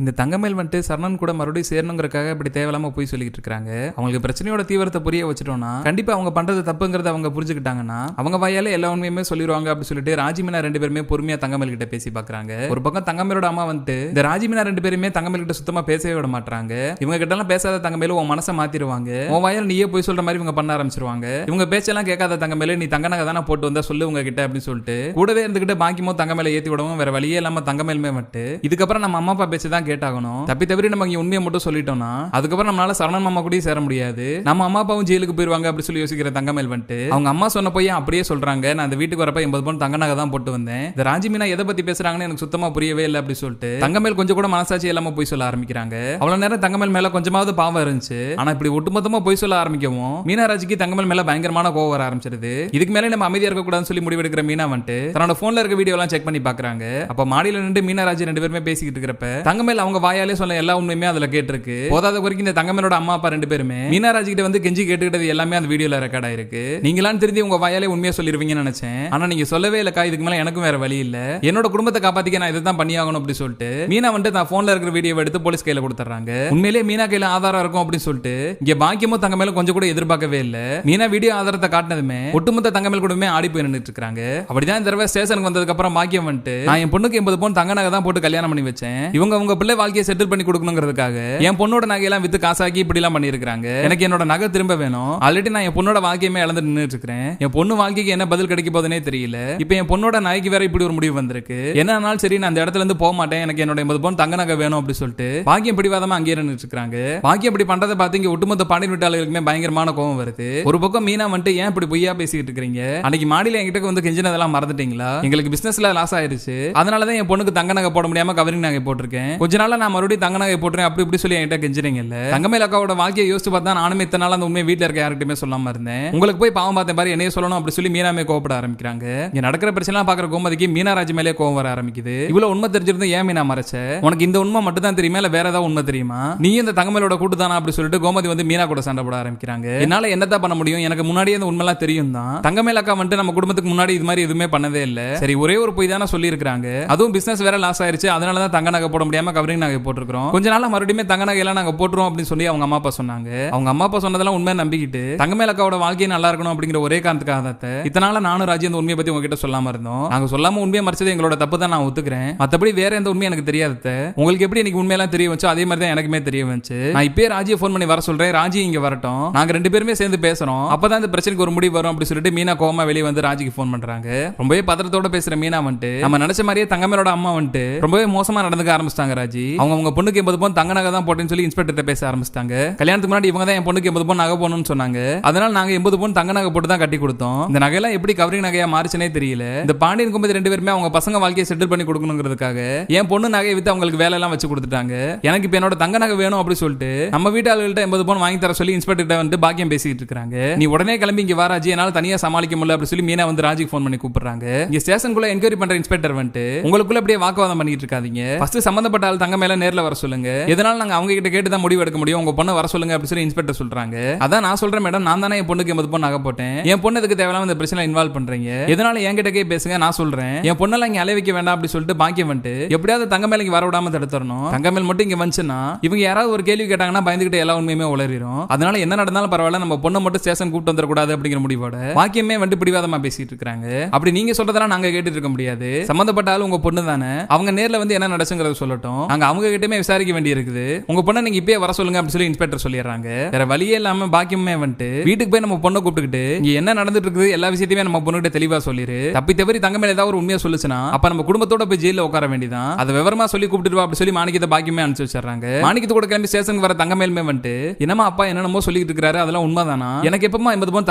இந்த தங்கமேல் வந்துட்டு சரணன் கூட மறுபடியும் சேரணுங்கிறக்காக இப்படி தேவையில்லாம போய் சொல்லிட்டு இருக்காங்க. அவங்களுக்கு பிரச்சனையோட தீவிரத்தை புரிய வச்சுட்டோம்னா கண்டிப்பா அவங்க பண்றது தப்புங்கிறத அவங்க புரிஞ்சுக்கிட்டாங்கன்னா அவங்க வாயால எல்லா உண்மையுமே சொல்லிடுவாங்க அப்படின்னு சொல்லிட்டு ராஜிமீனா ரெண்டு பேருமே பொறுமையா தங்கமேல் கிட்ட பேசி பாக்குறாங்க. ஒரு பக்கம் தங்கமேலோட அம்மா வந்துட்டு இந்த ராஜிமீனா ரெண்டு பேருமே தங்கமேல் கிட்ட சுத்தமா பேசவே விட மாட்டாங்க. இவங்க கிட்ட எல்லாம் பேசாத தங்கமேல் உன் மனசை மாத்திடுவாங்க. உன் வாயால் நீயே போய் சொல்ற மாதிரி இவங்க பண்ண ஆரம்பிச்சிருவாங்க. இவங்க பேச்செல்லாம் கேட்காத தங்கமேல் நீ தங்க நகை தானே போட்டு வந்தா சொல்லு உங்க கிட்ட அப்படின்னு சொல்லிட்டு கூடவே இருந்துகிட்டு பாக்கியமோ தங்கமேல ஏத்தி விடவும் வேற வழியே இல்லாம தங்கமேலுமே வந்துட்டு இதுக்கப்புறம் நம்ம அம்மா அப்பா பேச்சு தான் கேட்டாகணும். தவிர நம்ம இங்க உண்மையை மட்டும் சொல்லிட்டோம்னா அதுக்கப்புறம் நம்மளால சரணன் மாமா கூட சேர முடியாது. நம்ம அம்மா அப்பாவும் ஜெயிலுக்கு போயிருவாங்க அப்படி சொல்லி யோசிக்கிற தங்கமேல் வந்துட்டு அவங்க அம்மா சொன்ன போய் அப்படியே சொல்றாங்க. நான் அந்த வீட்டுக்கு வரப்ப 80 பவுன் தங்க நகை தான் போட்டு வந்தேன். இந்த ராஜிமீனா எதை பத்தி பேசுறாங்கன்னு எனக்கு சுத்தமா புரியவே இல்லை அப்படி சொல்லிட்டு தங்கமேல் கொஞ்சம் கூட மனசாட்சி இல்லாம போய் சொல்ல ஆரம்பிக்கிறாங்க. அவ்வளவு நேரம் தங்கமேல் மேல கொஞ்சமாவது பாவம் இருந்துச்சு. ஆனா இப்படி ஒட்டுமொத்தமா போய் சொல்ல ஆரம்பிக்கவும் மீனாராஜிக்கு தங்கமேல் மேல பயங்கரமான கோவம் வர ஆரம்பிச்சிருது. இதுக்கு மேலே நம்ம அமைதியா இருக்க கூடாதுன்னு சொல்லி முடிவெடுக்கிற மீனா வந்துட்டு தன்னோட போன்ல இருக்க வீடியோ எல்லாம் செக் பண்ணி பாக்குறாங்க. அப்ப மாடியில நின்று மீனாராஜி ரெண்டு பேருமே பேசிக்கிட்டு இருக்கிறப்ப தங்கமேல் அவங்க வாயாலே சொல்ல எல்லா உண்மையுமே அதுல கேட்டிருக்கு. போதாத வரைக்கும் இந்த தங்கமேலோட அம்மா அப்பா ரெண்டு பேருமே மீனாராஜி கிட்ட வந்து கெஞ்சி கேட்டுக்கிட்டது எல்லாமே அந்த வீடியோல ரெக்கார்ட் ஆயிருக்கு. நீங்களாம் திருந்தி உங்க வாயாலே உண்மையா சொல்லிருவீங்கன்னு நினைச்சேன். ஆனா நீங்க சொல்லவே இல்லக்கா. இதுக்கு மேல எனக்கும் வேற வழி இல்ல. என்னோட குடும்பத்தை காப்பாத்திக்க நான் இதைதான் பண்ணியாகணும் அப்படி சொல்லிட்டு மீனா வந்து தான் போன்ல இருக்கிற வீடியோவை எடுத்து போலீஸ் கையில கொடுத்துறாங்க. உண்மையிலேயே மீனா கையில ஆதாரம் இருக்கும் அப்படின்னு சொல்லிட்டு இங்க பாக்கியமும் தங்கமேலும் கொஞ்சம் கூட எதிர்பார்க்கவே இல்ல. மீனா வீடியோ ஆதாரத்தை காட்டினதுமே ஒட்டுமொத்த தங்கமேல் கூடமே ஆடி போய் நின்னுட்டு இருக்காங்க. அப்படிதான் இந்த தடவை ஸ்டேஷனுக்கு வந்ததுக்கு அப்புறம் பாக்கியம் வந்துட்டு நான் என் பொண்ணுக்கு 80 பவுன் தங்க நகை தான் போட்டு கல்யாணம் பண்ணி வச்சேன். இவங்க உங்க பிள்ளை வாழ்க்கையை செட்டில் பண்ணி கொடுக்கணுங்கிறதுக்காக என் பொண்ணோட நகையெல்லாம் வித்து காசாக்கி இப்படி எல்லாம் பண்ணிருக்காங்க. எனக்கு என்னோட நகை திரும்ப வேணும். ஆல்ரெடி நான் என் பொண்ணோட வாழ்க்கையுமே இழந்து நின்னுட்டு இருக்கேன். என் பொண்ணு வாழ்க்கைக்கு என்ன பதில் கிடைக்க போதுனே தெரியல. இப்போ என் பொண்ணோட நாய்க்கு வேற இப்படி ஒரு முடிவு வந்திருக்கு. என்னன்னாலும் சரி நான் அந்த இடத்துல இருந்து போக மாட்டேன். எனக்கு என்னோட 80 பவுன் தங்க நகை வேணும் அப்படி சொல்லிட்டு பாக்கியம் பிடிவாதமா அங்கேயே நின்னுட்டு இருக்காங்க. பாக்கியம் இப்படி பண்றதை பார்த்து இங்க ஒட்டுமொத்த பாண்டியன் வீட்டாளர்களுக்குமே பயங்கரமான கோவம் வருது. ஒரு பக்கம் மீனா வந்துட்டு ஏன் இப்படி பொய்யா பேசிட்டு இருக்கீங்க? அன்னைக்கு மாடியில என்கிட்ட வந்து கெஞ்சினதெல்லாம் மறந்துட்டீங்களா? எங்களுக்கு பிசினஸ்ல லாஸ் ஆயிருச்சு. அதனாலதான் என் பொண்ணுக்கு தங்க நகை போட முடியாம கவரிங் நகை போட்டிருக்கேன். கொஞ்ச நாள்ல நான் மறுபடியும் தங்க நகை போட்டுறேன் அப்படி இப்படி சொல்லி என்கிட்ட கெஞ்சிறீங்கல்ல. தங்கமேல் அக்காவோட வாழ்க்கையை யோசிச்சு பார்த்தா நானுமே இத்தனை நாள் அந்த உண்மையை வீட்டில் இருக்க யார்கிட்டயுமே சொல்லாம இருந்தேன். உங்களுக்கு போய் பாவம் பார்த்தேன் பாரு என்னைய சொல்லணும் அப்படி சொல்லி மீனாமே கோவப்பட ஆரம்பிக்கிறாங்க. இங்க நடக்கிற பிரச்சனை பாக்குற கோமதிக்கு மீனாராஜி மேலே கோவம் வர ஆரம்பிக்குது. இவ்வளவு உண்மை தெரிஞ்சிருந்து ஏன் மீனா மறைச்ச? உனக்கு இந்த உண்மை மட்டும் தான் தெரியுமா இல்ல வேற ஏதாவது உண்மை தெரியுமா? நீ இந்த தங்கமேலோட கூட்டு தானா அப்படி சொல்லிட்டு கோமதி வந்து மீனா கூட சண்டை போட ஆரம்பிக்கிறாங்க. என்னால என்னதான் பண்ண முடியும்? எனக்கு முன்னாடியே அந்த உண்மைலாம் தெரியும் தான். தங்கமேல் அக்கா வந்துட்டு நம்ம குடும்பத்துக்கு முன்னாடி இது மாதிரி எதுவுமே பண்ணதே இல்ல. சரி ஒரே ஒரு பொய் தானே சொல்லி இருக்காங்க. அதுவும் பிசினஸ் வேற லாஸ் ஆயிருச்சு. அதனாலதான் தங்க நகை போட முடியாம கவரிங் நகை போட்டுருக்கோம். கொஞ்ச நாள் மறுபடியும் தங்க நகை எல்லாம் நாங்க போட்டுருவோம் அப்படின்னு சொல்லி அவங்க அம்மா அப்பா சொன்னாங்க. அவங்க அம்மா அப்பா சொன்னதெல்லாம் உண்மை நம்பிக்கிட்டு தங்கமேல் அக்காவோட வாழ்க்கையை நல்லா இருக்கணும் அப்படிங்கிற ஒரே காரணத்துக்காக இத்தனால நானும் ராஜி அந்த உண்மையை பத்தி உங்ககிட்ட சொல்லாம இருந்தோம். நாங்க சொல்லாம உண்மையை மறைச்சது எங்களோட தப்பு தான் நான் ஒத்துக்கிறேன். மத்தபடி வேற எந்த உண்மையும் எனக்கு தெரியாது. உங்களுக்கு எப்படி எனக்கு உண்மையெல்லாம் தெரிய வச்சோ அதே மாதிரி தான் எனக்குமே தெரிய வந்துச்சு. நான் இப்பயே ராஜியை ஃபோன் பண்ணி வர சொல்றேன். ராஜி இங்க வரட்டும். நாங்க ரெண்டு பேருமே சேர்ந்து பேசுறோம். அப்பதான் இந்த பிரச்சனைக்கு ஒரு முடிவு வரும் அப்படி சொல்லிட்டு மீனா கோவமா வெளியே வந்து ராஜிக்கு ஃபோன் பண்றாங்க. ரொம்பவே பதற்றத்தோட பேசுற மீனா வந்துட்டு நம்ம நினைச்ச மாதிரியே தங்கமேலோட அம்மா வந்துட்டு ரொம்பவே மோசமா நடந்துக்க ஆரம்பிச்சிட்டாங்க. ராஜி அவங்க பொண்ணுக்கு 80 பவுன் தங்க நகை தான் போட்டேன்னு சொல்லி இன்ஸ்பெக்டர் பேச ஆரம்பிச்சிட்டாங்க. கல்யாணத்துக்கு முன்னாடி இவங்க தான் என் பொண்ணுக்கு 80 பவுன் நகை போடணும்னு சொன்னாங்க. அதனால நாங்க 80 பவுன் தங்க நகை போட்டு தான் கட்டி கொடுத்தோம். இந்த நகையெல்லாம் எப்படி கவரிங் நகையா மாறிச்சுனே தெரியல. இந்த பாண்டியன் கும்பதி ரெண்டு பேருமே அவங்க பசங்க வாழ்க்கையை செட்டில் பண்ணி கொடுக்கணுங்கிறதுக்காக என் பொண்ணு நகையை வித்து அவங்களுக்கு வேலை எல்லாம் வச்சு கொடுத்துட்டாங்க. எனக்கு இப்ப என்னோட தங்க நகை வேணும் அப்படி சொல்லிட்டு நம்ம வீட்டாளர்கள்ட்ட 80 பவுன் வாங்கி தர சொல்லி இன்ஸ்பெக்டர் வந்து பாக்கியம் பேசிட்டு இருக்காங்க. நீ உடனே கிளம்பி இங்க வா ராஜி, என்னால தனியா சமாளிக்க முடியல அப்படி சொல்லி மீனா வந்து ராஜிக்கு ஃபோன் பண்ணி கூப்பிடுறாங்க. இங்க ஸ்டேஷனுக்குள்ள என்கொயரி பண்ற இன்ஸ்பெக்டர் வந்துட்டு உங்களுக்குள்ள அப்படியே வாக்குவாதம் பண்ணிட்டு இருக்காதீங்க. ஃபர்ஸ்ட் சம்பந்தப்பட்ட ஆள் தங்க மேல நேர்ல வர சொல்லுங்க. எதனால நாங்க அவங்க கிட்ட கேட்டு தான் முடிவு எடுக்க முடியும். உங்க பொண்ணை வர சொல்லுங்க அப்படி சொல்லி இன்ஸ்பெக்டர் சொல்றாங்க. அதான் நான் சொல்றேன் மேடம், நான் தானே என் பொண்ணுக்கு 80 பவுன் நகை போட்டேன். என் பொண்ணு இதுக்கு தேவையில்லாம இந்த பிரச்சனை இன்வால்வ் பண்றீங்க. எதனால என்கிட்ட கே பேசுங்க, நான் சொல்றேன். என் பொண்ணெல்லாம் இங்க அலை வைக்க வேண்டாம் அப்படி சொல்லிட்டு பாக்கியம் வந்துட்டு எப்படியாவது தங்கமேல் இங்க வர விடாம தடுத்துறணும். தங்கமேல் மட்டும் இங்க வந்துச்சுன்னா இவங்க யாராவது ஒரு கேள்வி கேட்டாங்கன்னா பயந்துகிட்டு எல்லா உண்மையுமே உளறிடும். அதனால என்ன நடந்தாலும் பரவாயில்ல, நம்ம பொண்ணை மட்டும் ஸ்டேஷன் கூட்டு வந்துடக்கூடாது அப்படிங்கிற முடிவோட பாக்கியமே வந்து பிடிவாதமா பேசிட்டு இருக்காங்க. அப்படி நீங்க சொல்றதெல்லாம் நாங்க கேட்டுட்டு இருக்க முடியாது. சம்பந்தப்பட்ட ஆள் உங்க பொண்ணு தானே, அவங்க நேர்ல வந்து என்ன நடச்சுங்கிறத சொல்லட்டும். நாங்க அவங்க கிட்டமே விசாரிக்க வேண்டி இருக்குது. உங்க பொண்ணை நீங்க இப்பயே வர சொல்லுங்க அப்படி சொல்லி இன்ஸ்பெக்டர் சொல்லிடுறாங்க. வேற வழியே இல்லாம பாக்கியமே வந்துட்டு வீட்டுக்கு போய் நம்ம பொண்ணை கூப்பிட்டுக்கிட்டு இங்க என்ன நடந்துட்டு இருக்குது எல்லா விஷயத்தையுமே நம்ம பொண்ணுகிட்ட தெளிவா சொல்லிரு. தப்பி தவறி தங்கமேல் ஏதாவது ஒரு உண்மையா சொல்லுச்சுன்னா அப்ப நம்ம குடும்பத்தோட போய் ஜெயில உட்கார வேண்டியதான். அதை விவரமா சொல்லி கூப்பிட்டு அப்படி சொல்லி மாணிக்கத்தை பாக்கியமே அனுப்பிச்சு வச்சிடறாங்க. மாணிக்கத்தை கூட கிளம்பி ஸ்டேஷனுக்கு வர தங்கமேலுமே வந்துட்டு என்னமா அப்பா என்னென்னமோ சொல்லிட்டு இருக்காரு, அதெல்லாம் உண்மைதானா? எனக்கு எப்பமா 80 பவுன்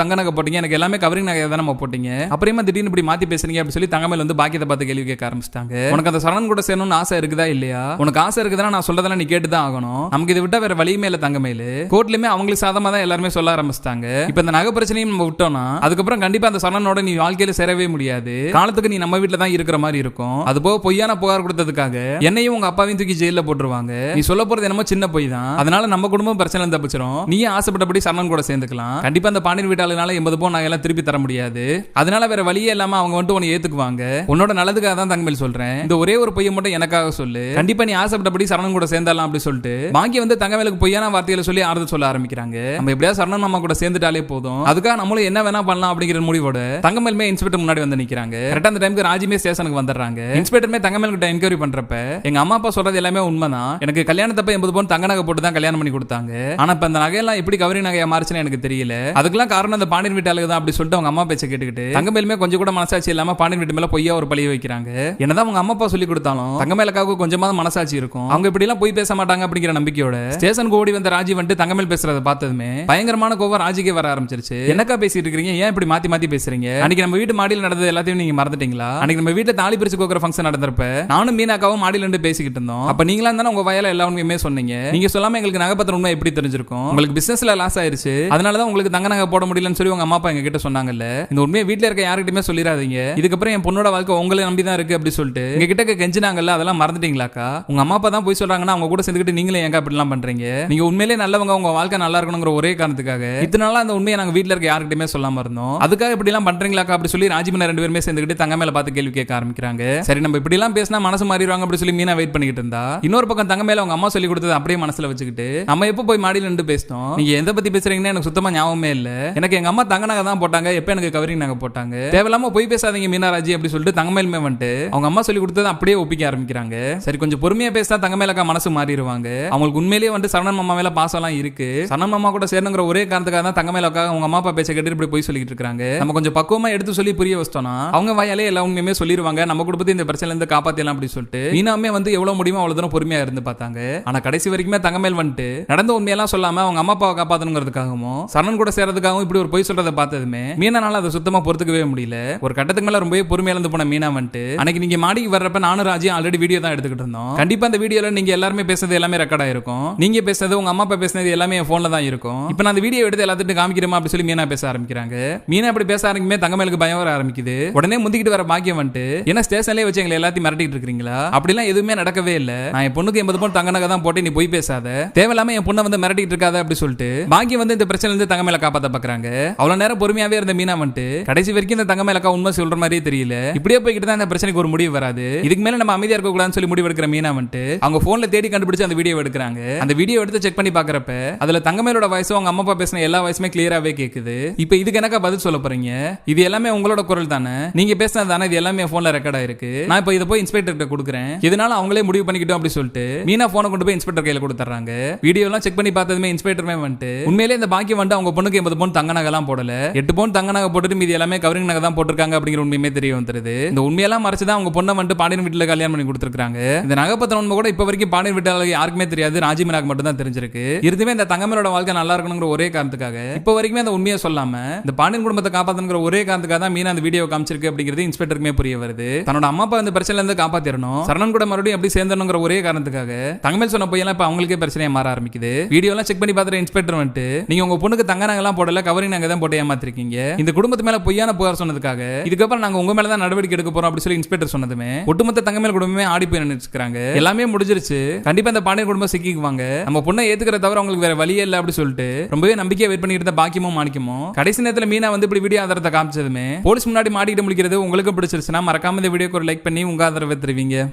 தங்க நகை போட்டீங்க, எனக்கு எல்லாமே கவரிங் நகை தானே போட்டீங்க, அப்புறமா திடீர்னு இப்படி மாத்தி பேசுறீங்க அப்படி சொல்லி தங்கமேல் வந்து பாக்கியத்தை பார்த்து கேள்வி கேட்க ஆரம்பிச்சிட்டாங்க. உனக்கு அந்த சரணன் கூட சேரணும்னு ஆசை இருக்குதா இல்லையா? உனக்கு ஆசை இருக்குதுன்னா நான் சொல்றதெல்லாம் நீ கேட்டு தான் ஆகணும். நமக்கு இதை விட்டா வேற வழியுமே இல்ல. தங்கமேல் கோர்ட்லயுமே அவங்களுக்கு சாதமா தான் எல்லாருமே சொல்ல ஆரம்பிச்சிட்டாங்க. இப்ப இந்த நகை பிரச்சனையும் நம்ம விட்டோம்னா அதுக்கப்புறம் கண்டிப்பா அந்த சரணனோட நீ வாழ்க்கையில சேரவே முடியாது. காலத்துக்கு நீ நம்ம வீட்டுல தான் இருக்கிற மாதிரி இருக்கும். அது போக பொய்யான புகார் கொடுத்ததுக்காக என்னையும் உங்க அப்பாவையும் தூக்கி ஜெயில போட்டுருவாங்க. நீ சொல்ல போறது என்னமோ சின்ன பொய் தான். அதனால நம்ம குடும்பம் பிரச்சனை தப்பிச்சிரும். நீ ஆசைப்பட்டபடி சரணன் கூட சேர்ந்துக்கலாம். கண்டிப்பா அந்த பாண்டியன் வீட்டாளனால 80 பவுன் நகையெல்லாம் திருப்பி தர முடியாது. அதனால வேற வழியே இல்லாம அவங்க வந்து உன்னை ஏத்துக்குவாங்க. உன்னோட நல்லதுக்காக தான் தங்கமேல் சொல்றேன். இந்த ஒரே ஒரு பொய்யை மட்டும் எனக்காக சொல்லு. கண்டிப்பா நீ ஆசைப்பட்டபடி சரணன் கூட சேர்ந்தாலாம் அப்படி சொல்லிட்டு பாக்கி வந்து தங்கமேலுக்கு பொய்யான வார்த்தைகளை சொல்லி ஆறுதல் சொல்ல ஆரம்பிக்கிறாங்க. நம்ம எப்படியா சரணன் மாமா கூட சேர்ந்துட்டாலே போதும், அதுக்காக நம்மளும் என்ன வேணா பண்ணலாம் அப்படிங்கிற முடிவோட தங்கமேலுமே இன்ஸ்பெக்டர் முன்னாடி வந்து நிக்கிறாங்க. கரெக்டா அந்த டைமுக்கு ராஜிமே ஸ்டேஷனுக்கு வந்துடுறாங்க. இன்ஸ்பெக்டருமே தங்கமேல் கிட்ட என்கொயரி பண்றப்ப எங்க அம்மா அப்பா சொல்றது எல்லாமே உண்மைதான், எனக்கு கல்யாணத்தப்ப 80 பவுன் தங்க நகை போட்டு தான் கல்யாணம் பண்ணி கொடுத்தாங்க. ஆனா இப்ப அந்த நகையெல்லாம் எப்படி கவரி நகையா மாறுச்சுன்னு எனக்கு தெரியல, அதுக்கெல்லாம் காரணம் அந்த பாண்டியன் வீட்டாளுக்கு தான் அப்படி சொல்லிட்டு அவங்க அம்மா பேச்ச கேட்டுக்கிட்டு தங்கமேலுமே கொஞ்சம் கூட மனசாட்சி இல்லாம பாண்டியன் வீட்டு மேல பொய்யா ஒரு பழிய வைக்கிறாங்க. என்னதான் அவங்க அம்மா அப்பா சொல்லி கொடுத்தாலும் தங்கமேலுக்காக கொஞ்சமாவது மனசாட்சி இருக்கும், அவங்க இப்படி எல்லாம் போய் பேச மாட்டாங்க அப்படிங்கிற நம்பிக்கையோட ஸ்டேஷனுக்கு ஓடி வந்த ராஜி வந்து தங்கமேல் பேசுறத பார்த்ததுமே பயங்கரமான கோவம் ராஜிக்கே வர ஆரம்பிச்சிருச்சு. என்னக்கா பேசிட்டு இருக்கீங்க, ஏன் இப்படி மாத்தி மாத்தி பேசுறீங்க, அன்னைக்கு நம்ம வீட்டு மாடியில் நடந்தது எல்லாத்தையும் நீங்க மறந்துட்டீங்களா, அன்னைக்கு நம்ம வீட்டுல தாலி பிரிச்சு கோக்குற ஃபங்க்ஷன் நடந்தப்ப நானும் மீனாக்காவும் மாடியில இருந்து பேசிக்கிட்டு இருந்தோம், அப்ப நீங்களா தானே உங்க வயல எல்லா உண்மையுமே சொன்னீங்க, நீங்க சொல்லாம எங்களுக்கு நகைப்பத்திரம் உண்மை எப்படி தெரிஞ்சிருக்கும், உங்களுக்கு பிசினஸ்ல லாஸ் ஆயிருச்சு அதனாலதான் உங்களுக்கு தங்க நகை போட முடியலன்னு சொல்லி உங்க அம்மா அப்பா எங்க கிட்ட சொன்னாங்கல்ல, இந்த உண்மையை வீட்டுல இருக்க யாருக்கிட்டயுமே சொல்லிடாதீங்க, இதுக்கப்புறம் என் பொண்ணோட வாழ்க்கை உங்களை நம்பி தான் இருக்கு அப்படி சொல்லிட்டு எங்க கிட்ட கெஞ்சினாங்கல்ல, அதெல்லாம் மறந்துட்டீங்களாக்கா, உங்க அம்மா அப்பா தான் போய் சொல்றாங்கன்னா அவங்க கூட சேர்ந்துக்கிட்டு நீங்களே எங்க அப்படிலாம் பண்றீங்க, நீங்க உண்மையிலேயே நல்லவங்க, உங்க வாழ்க்கை நல்லா இருக்கணுங்கிற ஒரே காரணத்துக்காக இத்தனை நாளா அந்த உண்மையை நாங்க வீட்டுல இருக்க யாருக்கிட்டயுமே சொல்லாம இருந்தோம், அதுக்காக இப்படி எல்லாம் பண்றீங்களாக்கா அப்படி சொல்லி ராஜிமீனா 2 பேருமே சேர்ந்துக்கிட்டு தங்க மேல பார்த்து கேள்வி கேட்க ஆரம்பிக்கிறாங்க. சரி நம்ம இப்படி எல்லாம் பேசினா மனசு மாறிடுவாங்க அப்படி சொல்லி மீனா வெயிட் பண்ணிட்டு இருந்தா, இன்னொரு பக்கம் தங்க மேல அவங்க அம்மா சொல்லி கொடுத்தது அப்படியே மனசுல வச்சுக்கிட்டு நம்ம எப்போ போய் மாடியில நின்று பேசணும், நீங்க எந்த பத்தி பேசுறீங்கன்னு எனக்கு சுத்தமா ஞாபகமே இல்ல, எனக்கு எங்க அம்மா தங்க நகை தான் போட்டாங்க, எப்ப எனக்கு கவரிங் நகை போட்டாங்க, தேவையில்லாம போய் பேசாதீங்க மீனா ராஜி அப்படி சொல்லிட்டு தங்க மேலுமே வந்துட்டு அவங்க அம்மா சொல்லி கொடுத்தது அப்படியே ஒப்பிக்க ஆரம்பிக்கிறாங்க. சரி கொஞ்சம் பொறுமையா பேசினா தங்க மேலக்கா மனசு மாறிடுவாங்க, அவங்களுக்கு உண்மையிலேயே வந்து சரணன் மாமா மேல பாசம் எல்லாம் இருக்கு, சரணன் மாமா கூட சேரணுங்கிற ஒரே காரணத்துக்காக தான் தங்க மேலக்கா அவங்க அம்மா அப்பா பேச கேட்டு இப்படி போய் சொல்லிட்டு இருக்காங்க, நம்ம கொஞ்சம் பக்குவமா எடுத்து சொல்லி புரிய வச்சோம்னா அவங்க வாயாலே எல்லா உண்மையுமே சொல்லிடுவாங்க, நம்ம குடும்பத்தை இந்த பிரச்சனையில இருந்து காப்பாத்தலாம் அப்படி சொல்லிட்டு மீனாமே வந்து எவ்வளவு முடியுமோ அவ்வளவு தூரம் பொறுமையா இருந்து பார்த்தாங்க. ஆனா கடைசி வரைக்குமே தங்கமேல் வந்துட்டு நடந்த உண்மையெல்லாம் சொல்லாம அவங்க அம்மா அப்பாவை காப்பாத்தணுங்கிறதுக்காகவும் சரணன் கூட சேர்றதுக்காகவும் இப்படி ஒரு பொய் சொல்றதை பார்த்ததுமே மீனானால அதை சுத்தமா பொறுத்துக்கவே முடியல. ஒரு கட்டத்துக்கு மேல ரொம்பவே பொறுமையா இருந்து போன மீனா வந்துட்டு அன்னைக்கு நீங்க மாடிக்கு வர்றப்ப நானும் ராஜி ஆல்ரெடி வீடியோ தான் எடுத்துக்கிட்டு இருந்தோம், கண்டிப்பா அந்த வீடியோல நீங்க எல்லாருமே பேசுறது எல்லாமே ரெக்கார்ட் ஆயிருக்கும், நீங்க பேசுறது உங்க அம்மா அப்பா பேசுனது எல்லாமே என் போன்ல தான் இருக்கும், இப்போ நான் அந்த வீடியோ எடுத்து எல்லாத்துக்கும் காமிக்கிறோமா அப்படி சொல்லி மீனா பேச ஆரம்பிக்கிறாங்க. மீனா அப்படி பேச ஆரம்பிக்குமே தங்கமேலுக்கு பயம் வர ஆரம்பிக்குது. உடனே முந்திக்கிட்டு வர பாக்கியம் வந்துட்டு என்ன ஸ்டேஷன்லயே வச்சு எங்களை எல்லாத்தையும் மிரட்டிட்டு இருக்கீங்களா, அப்படிலாம் எதுவுமே நடக்கவே இல்ல, நான் என் பொண்ணுக்கு 80 பவுன் தங்க நகை தான் போட்டு நீ போய் பேசாத, தேவையில்லாம என் பொண்ணை வந்து மிரட்டிட்டு இருக்காத அப்படி சொல்லிட்டு பாக்கியம் வந்து இந்த பிரச்சனை இருந்து தங்கமேல காப்பாத்த பாக்குறாங்க. அவ்வளவு நேரம் பொறுமையாவே இருந்த மீனா வந்துட்டு கடைசி வரைக்கும் இந்த தங்கமேலக்கா உண்மை சொல்ற மாதிரியே தெரியல, இப்படியே போய்கிட்டு தான் இந்த பிரச்சனைக்கு ஒரு முடிவு வராது, இதுக்கு மேல நம்ம அமைதியா இருக்க கூடாதுன்னு சொல்லி முடிவு எடுக்கிற மீனா வந்துட்டு அவங்க போன்ல தேடி கண்டுபிடிச்சு அந்த வீடியோ எடுக்கிறாங்க. அந்த வீடியோ எடுத்து செக் பண்ணி பாக்குறப்ப அதுல தங்கமேலோட வாய்ஸ் அவங்க அம்மா அப்பா பேசின எல்லா வாய்ஸுமே கிளியராவே கேக்குது. இப்போ இதுக்கு எனக்கு பதில் சொல்ல போறீங்க, இது எல்லாமே உங்களோட குரல் தானே, நீங்க பேசினது தானே, இது எல்லாமே போன்ல ரெக்கார்ட் ஆயிருக்கு, நான் இப்போ இதை போய் இன்ஸ்பெக்டர் கிட்ட கொடுக்குறேன், இதனால அவங்களே முடிவு பண்ணிக்கிட்டோம் அப்படி சொல்லிட்டு மீனா போனை கொண்டு போய் இன்ஸ்பெக்டர் கையில கொடுத்துறாங்க. வீடியோ எல்லாம் செக் பண்ணி பார்த்ததுமே இன்ஸ்பெக்டருமே வந்துட்டு உண்மையிலே இந்த பாக்கியம் வந்து அவங்க பொண்ணுக்கு 80 பவுன் தங்க நகை எல்லாம் போடல, 8 பவுன் தங்க நகை போட்டுட்டு மீதி எல்லாமே கவரிங் நகை தான் போட்டிருக்காங்க அப்படிங்கிற உண்மையுமே தெரிய வந்துருது. இந்த உண்மையெல்லாம் மறைச்சுதான் அவங்க பொண்ணை வந்துட்டு பாண்டியன் வீட்டுல கல்யாணம் பண்ணி கொடுத்துருக்காங்க. இந்த நகைப்பத்திரம் உண்மை கூட இப்ப வரைக்கும் பாண்டியன் வீட்டாளருக்கு யாருக்குமே தெரியாது, ராஜிமீனாக்கு மட்டும் தான் தெரிஞ்சிருக்கு. இருந்துமே இந்த தங்கமேலோட வாழ்க்கை நல்லா இருக்கணுங்கிற ஒரே காரணத்துக்காக இப்ப வரைக்குமே அந்த உண்மையை சொல்லாம இந்த பாண்டியன் குடும்பத்தை காப்பாத்தணுங்கிற ஒரே காரணத்துக்காக தான் மீனா அந்த வீடியோ காமிச்சிருக்கு அப்படிங்கிறது இன்ஸ்பெக்டருக்குமே புரிய வருது. தன்னோட அம்மா அப்பா இந்த பிரச்சனையில இருந்து காப்பாத்திரணும், சரணன் கூட மறுபடியும் எப்படி சேர்ந்தணுங்கிற ஒரே காரணத்துக்காக தங்கமேல் சொன்ன பொய்யெல்லாம் இப்ப அவங்களுக்கே பிரச்சனையா மாற ஆரம்பிக்குது. வீடியோ எல்லாம் செக் பண்ணி பார்த்துட்டு இன்ஸ்பெக்டர் வந்துட்டு நீங்க உங்க பொண்ணுக்கு தங்க நகை எல்லாம் போடல, கவரிங் நகை தான் போட்டு ஏமாத்திருக்கீங்க, இந்த குடும்பத்து மேல பொய்யான புகார் சொன்னதுக்காக இதுக்கப்புறம் நாங்க உங்க மேல தான் நடவடிக்கை எடுக்க போறோம் அப்படி சொல்லி இன்ஸ்பெக்டர் சொன்னதுமே ஒட்டுமொத்த தங்கமேல் குடும்பமே ஆடி போய் நினைச்சுக்கிறாங்க. எல்லாமே முடிஞ்சிருச்சு, கண்டிப்பா இந்த பாண்டியன் குடும்பம் சிக்கிக்குவாங்க, நம்ம பொண்ணை ஏத்துக்கிற தவிர அவங்களுக்கு வேற வழியே இல்ல அப்படி சொல்லிட்டு ரொம்பவே நம்பிக்கையா வெயிட் பண்ணிட்டு இருந்த பாக்கியமும் மாணிக்கமும் கடைசி நேரத்துல மீனா வந்து இப்படி வீடியோ ஆதாரத்தை காமிச்சதுமே போலீஸ் முன்னாடி மாட்டிக்கிட்டு முடிக்கிறது உங்களுக்கு பிடிச்சிருச்சுன்னா மறக்காம இந்த வீடியோக்கு ஒரு லைக் பண்ணி உங்க ஆதரவை தெரிவிங்க.